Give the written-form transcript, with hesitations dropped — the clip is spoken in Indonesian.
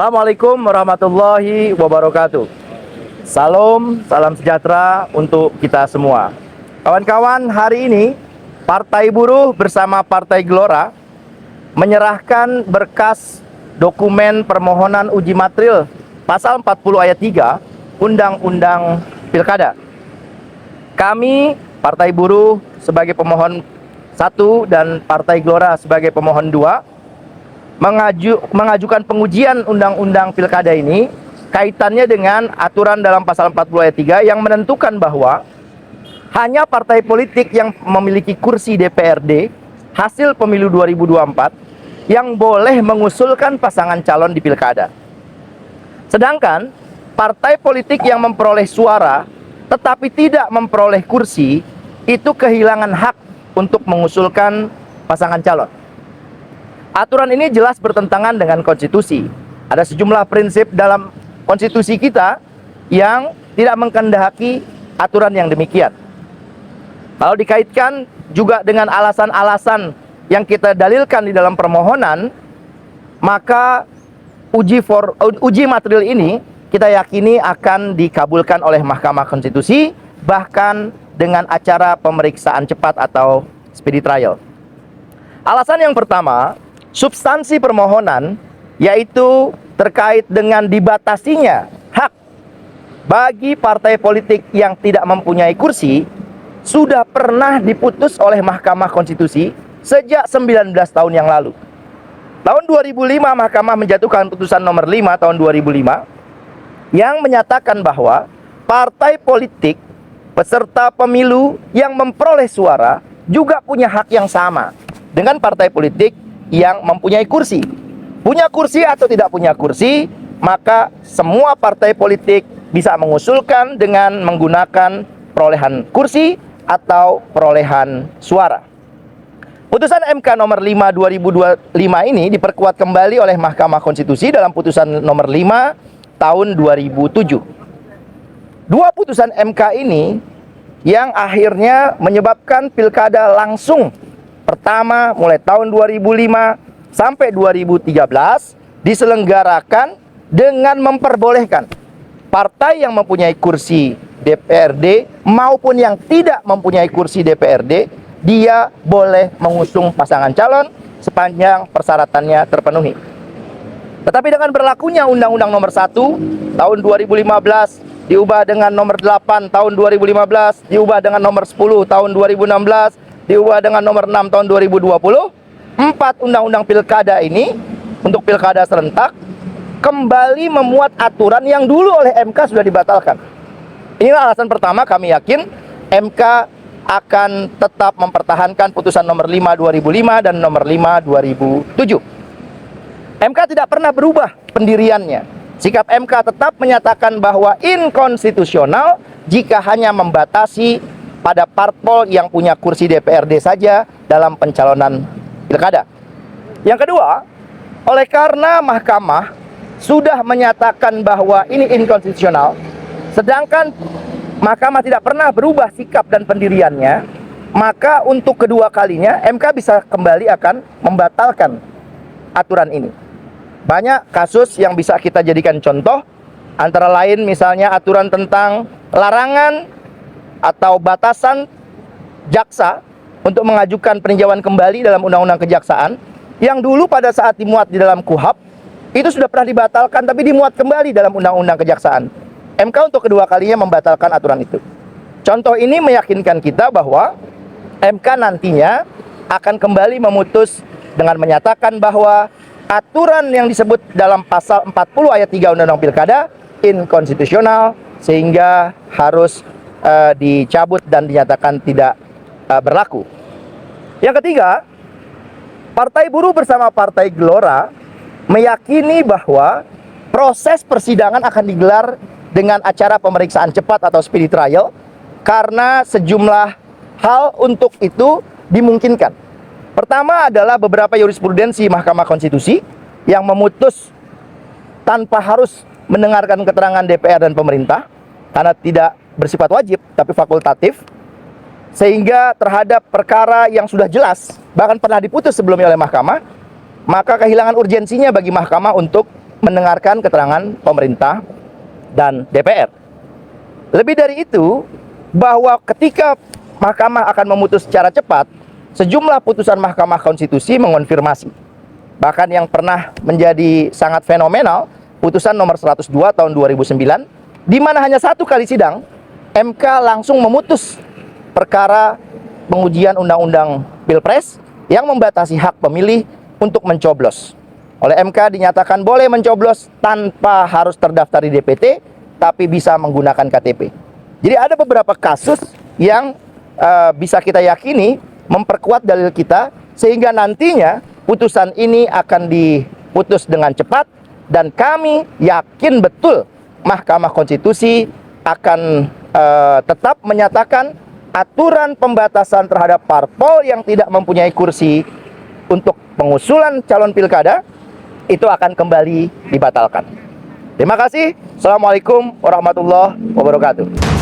Assalamualaikum warahmatullahi wabarakatuh. Salam sejahtera untuk kita semua. Kawan-kawan, hari ini Partai Buruh bersama Partai Gelora menyerahkan berkas dokumen permohonan uji materil pasal 40 ayat 3 Undang-Undang Pilkada. Kami Partai Buruh sebagai pemohon 1 dan Partai Gelora sebagai pemohon 2 mengajukan pengujian Undang-Undang Pilkada ini kaitannya dengan aturan dalam pasal 40 ayat 3 yang menentukan bahwa hanya partai politik yang memiliki kursi DPRD hasil pemilu 2024 yang boleh mengusulkan pasangan calon di Pilkada. Sedangkan partai politik yang memperoleh suara tetapi tidak memperoleh kursi itu kehilangan hak untuk mengusulkan pasangan calon. Aturan ini jelas bertentangan dengan konstitusi. Ada sejumlah prinsip dalam konstitusi kita yang tidak mengkehendaki aturan yang demikian. Kalau dikaitkan juga dengan alasan-alasan yang kita dalilkan di dalam permohonan, maka uji materil ini kita yakini akan dikabulkan oleh Mahkamah Konstitusi, bahkan dengan acara pemeriksaan cepat atau speedy trial. Alasan yang pertama, substansi permohonan yaitu terkait dengan dibatasinya hak bagi partai politik yang tidak mempunyai kursi sudah pernah diputus oleh Mahkamah Konstitusi sejak 19 tahun yang lalu. Tahun 2005 Mahkamah menjatuhkan putusan nomor 5 tahun 2005 yang menyatakan bahwa partai politik peserta pemilu yang memperoleh suara juga punya hak yang sama dengan partai politik yang mempunyai kursi. Punya kursi atau tidak punya kursi, maka semua partai politik bisa mengusulkan dengan menggunakan perolehan kursi atau perolehan suara. Putusan MK nomor 5 2025 ini diperkuat kembali oleh Mahkamah Konstitusi dalam putusan nomor 5 tahun 2007. Dua putusan MK ini yang akhirnya menyebabkan pilkada langsung pertama mulai tahun 2005 sampai 2013 diselenggarakan dengan memperbolehkan partai yang mempunyai kursi DPRD maupun yang tidak mempunyai kursi DPRD, dia boleh mengusung pasangan calon sepanjang persyaratannya terpenuhi. Tetapi dengan berlakunya Undang-Undang nomor 1 tahun 2015 diubah dengan nomor 8 tahun 2015, diubah dengan nomor 10 tahun 2016, diubah dengan nomor 6 tahun 2020, 4 undang-undang pilkada ini untuk pilkada serentak kembali memuat aturan yang dulu oleh MK sudah dibatalkan. Inilah alasan pertama kami yakin MK akan tetap mempertahankan putusan nomor 5 2005 dan nomor 5 2007. MK tidak pernah berubah pendiriannya. Sikap MK tetap menyatakan bahwa inkonstitusional jika hanya membatasi pada parpol yang punya kursi DPRD saja dalam pencalonan pilkada. Yang kedua, oleh karena Mahkamah sudah menyatakan bahwa ini inkonstitusional, sedangkan Mahkamah tidak pernah berubah sikap dan pendiriannya, maka untuk kedua kalinya MK bisa kembali akan membatalkan aturan ini. Banyak kasus yang bisa kita jadikan contoh, antara lain misalnya aturan tentang larangan atau batasan jaksa untuk mengajukan peninjauan kembali dalam Undang-Undang Kejaksaan yang dulu pada saat dimuat di dalam KUHP itu sudah pernah dibatalkan tapi dimuat kembali dalam Undang-Undang Kejaksaan. MK untuk kedua kalinya membatalkan aturan itu. Contoh ini meyakinkan kita bahwa MK nantinya akan kembali memutus dengan menyatakan bahwa aturan yang disebut dalam pasal 40 ayat 3 Undang-Undang Pilkada inkonstitusional sehingga harus dicabut dan dinyatakan tidak berlaku. Yang ketiga, Partai Buruh bersama Partai Gelora meyakini bahwa proses persidangan akan digelar dengan acara pemeriksaan cepat atau speedy trial karena sejumlah hal untuk itu dimungkinkan. Pertama adalah beberapa jurisprudensi Mahkamah Konstitusi yang memutus tanpa harus mendengarkan keterangan DPR dan pemerintah karena tidak bersifat wajib tapi fakultatif, sehingga terhadap perkara yang sudah jelas bahkan pernah diputus sebelumnya oleh Mahkamah, maka kehilangan urgensinya bagi Mahkamah untuk mendengarkan keterangan pemerintah dan DPR. Lebih dari itu, bahwa ketika Mahkamah akan memutus secara cepat, sejumlah putusan Mahkamah Konstitusi mengonfirmasi. Bahkan yang pernah menjadi sangat fenomenal, putusan nomor 102 tahun 2009, di mana hanya satu kali sidang, MK langsung memutus perkara pengujian Undang-Undang Pilpres yang membatasi hak pemilih untuk mencoblos. Oleh MK dinyatakan boleh mencoblos tanpa harus terdaftar di DPT, tapi bisa menggunakan KTP. Jadi ada beberapa kasus yang bisa kita yakini memperkuat dalil kita, sehingga nantinya putusan ini akan diputus dengan cepat, dan kami yakin betul Mahkamah Konstitusi akan tetap menyatakan aturan pembatasan terhadap parpol yang tidak mempunyai kursi untuk pengusulan calon pilkada itu akan kembali dibatalkan. Terima kasih. Assalamualaikum warahmatullahi wabarakatuh.